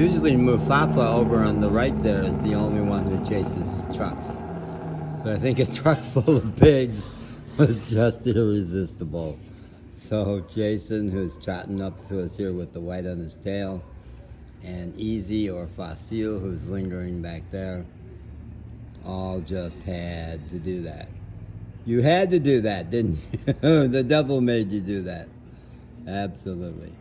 Usually Mufafa over on the right there is the only one who chases trucks. But I think a truck full of pigs was just irresistible. So Jason, who's trotting up to us here with the white on his tail, and Easy or Facile, who's lingering back there, all just had to do that. You had to do that, didn't you? The devil made you do that. Absolutely.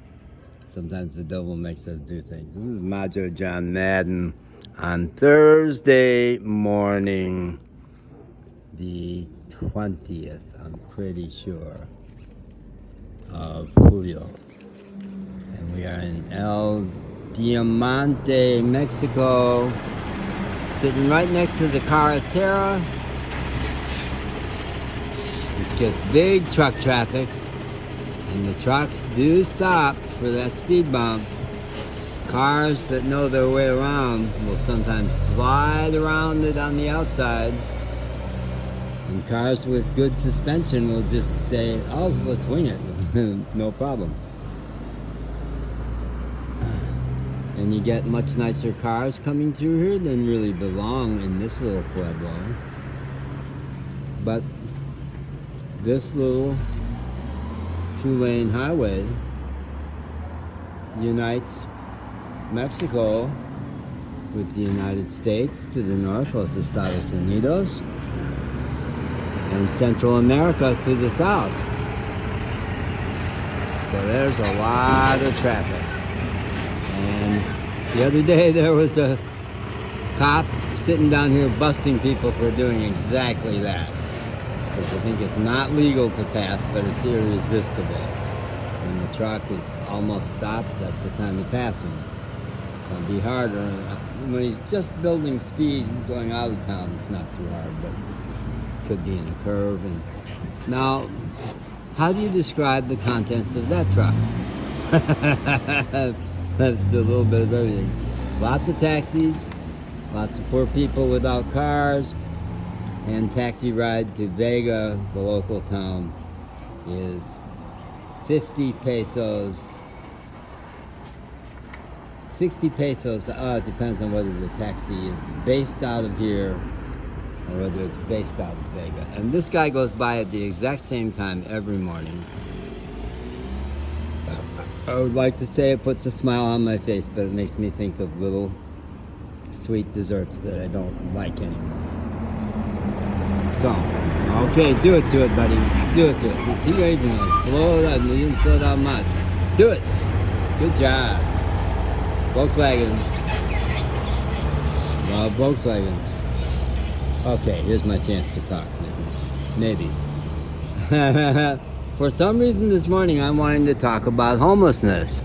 Sometimes the devil makes us do things. This is Majo John Madden on Thursday morning, the 20th, I'm pretty sure, of Julio. And we are in El Diamante, Mexico, sitting right next to the Carretera, which gets big truck traffic. And the trucks do stop for that speed bump. Cars that know their way around will sometimes slide around it on the outside. And cars with good suspension will just say, oh, let's wing it. No problem. And you get much nicer cars coming through here than really belong in this little pueblo. But this little two-lane highway unites Mexico with the United States to the north, Los Estados Unidos, and Central America to the south. So there's a lot of traffic. And the other day there was a cop sitting down here busting people for doing exactly that. Because I think it's not legal to pass, but it's irresistible. When the truck is almost stopped, that's the time to pass him. It'll be harder. When he's just building speed going out of town, it's not too hard, but it could be in a curve. And now, how do you describe the contents of that truck? That's a little bit of everything. Lots of taxis, lots of poor people without cars, and taxi ride to Vega, the local town, is 50 pesos, 60 pesos, it depends on whether the taxi is based out of here or whether it's based out of Vega. And this guy goes by at the exact same time every morning. I would like to say it puts a smile on my face, but it makes me think of little sweet desserts that I don't like anymore. So, okay, do it to it, buddy. Do it to it. See, you're even gonna slow down. You didn't slow down much. Do it. Good job. Volkswagen. Love Volkswagens. Okay, here's my chance to talk. Maybe. For some reason this morning, I'm wanting to talk about homelessness.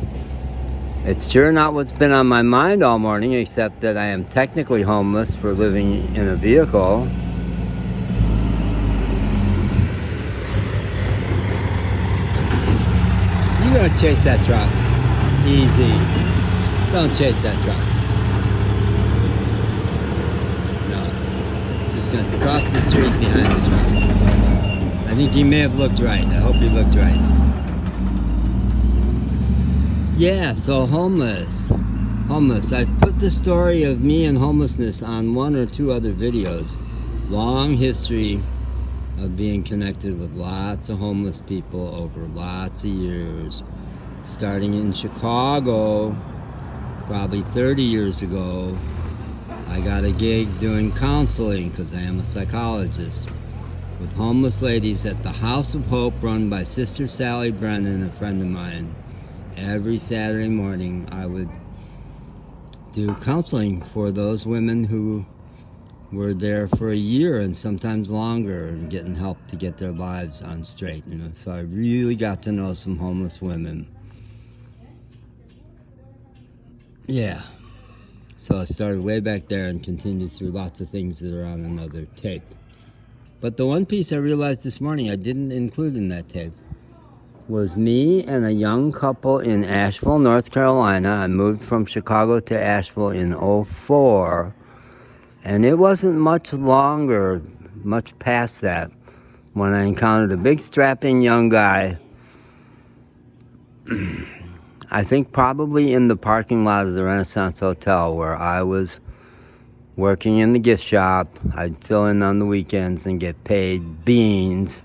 It's sure not what's been on my mind all morning, except that I am technically homeless for living in a vehicle. You're gonna chase that truck. Easy. Don't chase that truck. No. Just gonna cross the street behind the truck. I think he may have looked right. I hope he looked right. Yeah, so homeless. Homeless. I've put the story of me and homelessness on one or two other videos. Long history of being connected with lots of homeless people over lots of years. Starting in Chicago, probably 30 years ago, I got a gig doing counseling, because I am a psychologist, with homeless ladies at the House of Hope run by Sister Sally Brennan, a friend of mine. Every Saturday morning I would do counseling for those women who were there for a year and sometimes longer and getting help to get their lives on straight, you know. So I really got to know some homeless women. Yeah. So I started way back there and continued through lots of things that are on another tape. But the one piece I realized this morning I didn't include in that tape was me and a young couple in Asheville, North Carolina. I moved from Chicago to Asheville in 2004. And it wasn't much longer, much past that, when I encountered a big strapping young guy. I think probably in the parking lot of the Renaissance Hotel where I was working in the gift shop. I'd fill in on the weekends and get paid beans,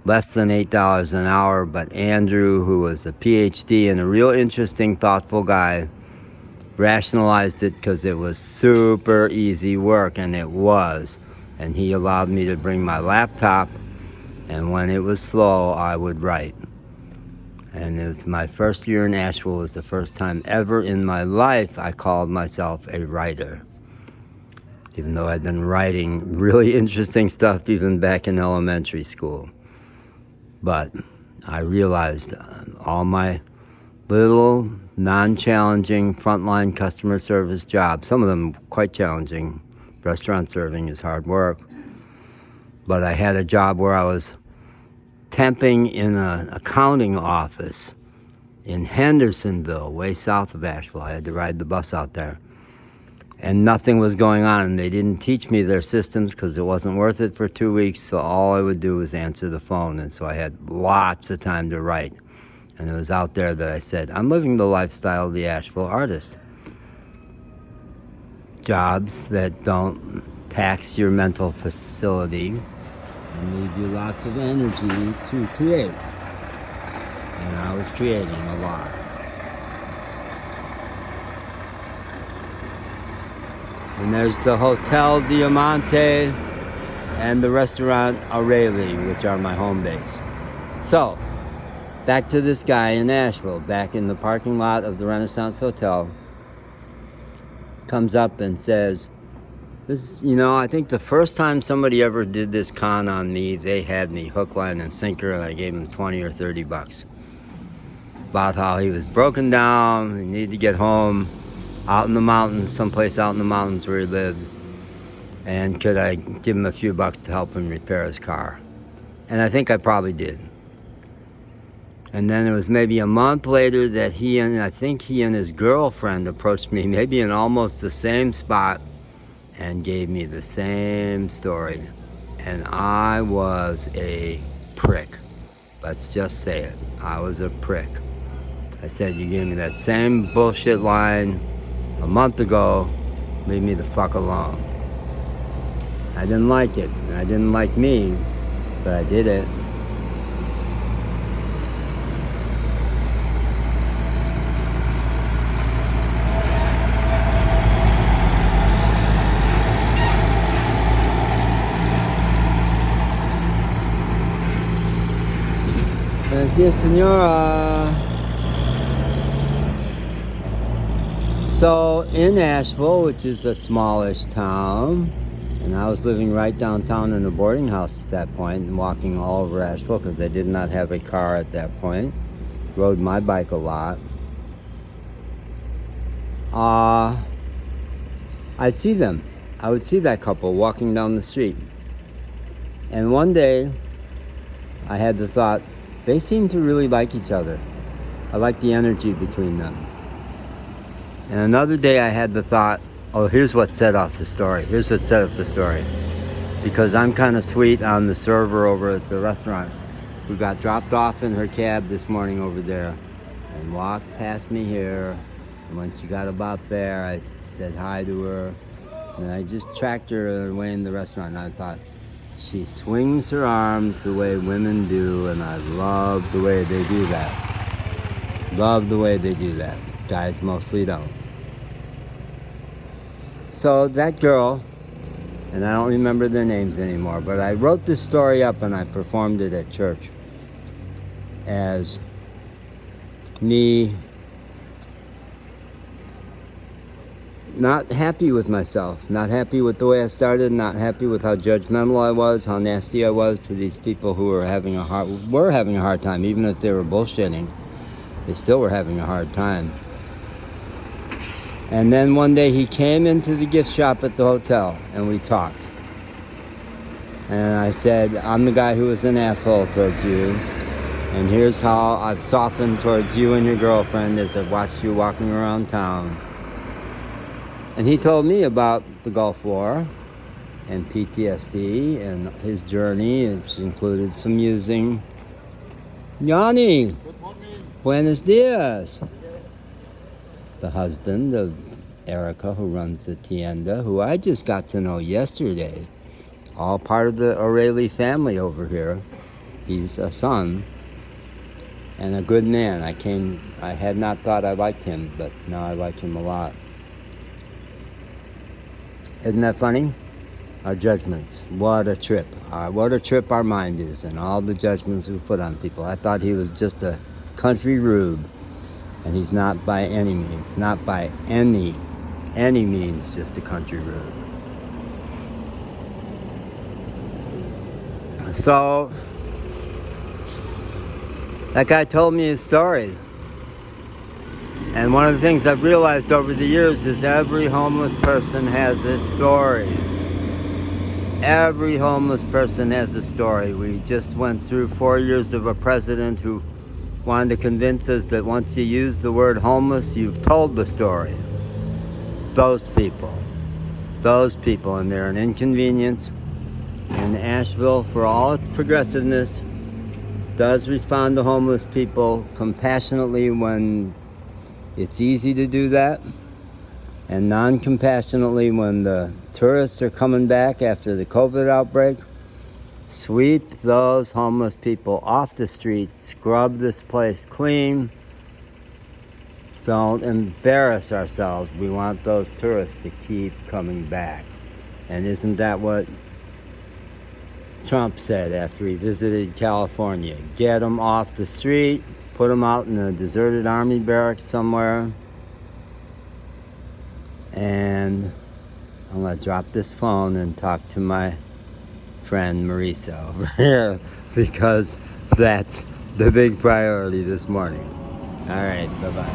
less than $8 an hour. But Andrew, who was a PhD and a real interesting, thoughtful guy, rationalized it because it was super easy work, and it was. And he allowed me to bring my laptop, and when it was slow, I would write. And it was my first year in Asheville. It was the first time ever in my life I called myself a writer. Even though I'd been writing really interesting stuff even back in elementary school. But I realized all my little non-challenging frontline customer service jobs, some of them quite challenging. Restaurant serving is hard work. But I had a job where I was temping in an accounting office in Hendersonville, way south of Asheville. I had to ride the bus out there. And nothing was going on. And they didn't teach me their systems because it wasn't worth it for 2 weeks. So all I would do was answer the phone. And so I had lots of time to write. And it was out there that I said, I'm living the lifestyle of the Asheville artist. Jobs that don't tax your mental facility and leave you lots of energy to create. And I was creating a lot. And there's the Hotel Diamante and the restaurant O'Reilly, which are my home base. So, back to this guy in Asheville, back in the parking lot of the Renaissance Hotel, comes up and says, "This, I think the first time somebody ever did this con on me, they had me hook, line, and sinker, and I gave him 20 or 30 bucks. About how he was broken down, he needed to get home, out in the mountains, someplace out in the mountains where he lived, and could I give him a few bucks to help him repair his car?" And I think I probably did. And then it was maybe a month later that he and his girlfriend approached me, maybe in almost the same spot, and gave me the same story. And I was a prick. Let's just say it. I was a prick. I said, you gave me that same bullshit line a month ago, leave me the fuck alone. I didn't like it. And I didn't like me, but I did it. Dear Senora. So in Asheville, which is a smallish town, and I was living right downtown in a boarding house at that point and walking all over Asheville because I did not have a car at that point. Rode my bike a lot. I'd see them. I would see that couple walking down the street. And one day, I had the thought, they seem to really like each other. I like the energy between them. And another day I had the thought, oh, here's what set off the story. Here's what set up the story. Because I'm kind of sweet on the server over at the restaurant who got dropped off in her cab this morning over there and walked past me here. And when she got about there, I said hi to her. And I just tracked her away in the restaurant. And I thought, she swings her arms the way women do, and I love the way they do that. Love the way they do that. Guys mostly don't. So that girl, and I don't remember their names anymore, but I wrote this story up and I performed it at church as me not happy with myself, not happy with the way I started, not happy with how judgmental I was, how nasty I was to these people who were having a hard time, even if they were bullshitting. They still were having a hard time. And then one day he came into the gift shop at the hotel and we talked. And I said, I'm the guy who was an asshole towards you. And here's how I've softened towards you and your girlfriend as I've watched you walking around town. And he told me about the Gulf War and PTSD and his journey, which included some musing. Yanni! Good morning. Buenos dias! the husband of Erica, who runs the Tienda, who I just got to know yesterday. All part of the O'Reilly family over here. He's a son and a good man. I had not thought I liked him, but now I like him a lot. Isn't that funny? Our judgments. What a trip. What a trip our mind is, and all the judgments we put on people. I thought he was just a country rube, and he's not by any means. Not by any means just a country rube. So, that guy told me his story. And one of the things I've realized over the years is every homeless person has a story. Every homeless person has a story. We just went through 4 years of a president who wanted to convince us that once you use the word homeless, you've told the story. Those people, and they're an inconvenience. And Asheville, for all its progressiveness, does respond to homeless people compassionately when it's easy to do that, and non-compassionately when the tourists are coming back after the COVID outbreak. Sweep those homeless people off the street, scrub this place clean. Don't embarrass ourselves. We want those tourists to keep coming back. And isn't that what Trump said after he visited California? Get them off the street, put them out in a deserted army barracks somewhere. And I'm going to drop this phone and talk to my friend Marisa over here, because that's the big priority this morning. All right, bye-bye.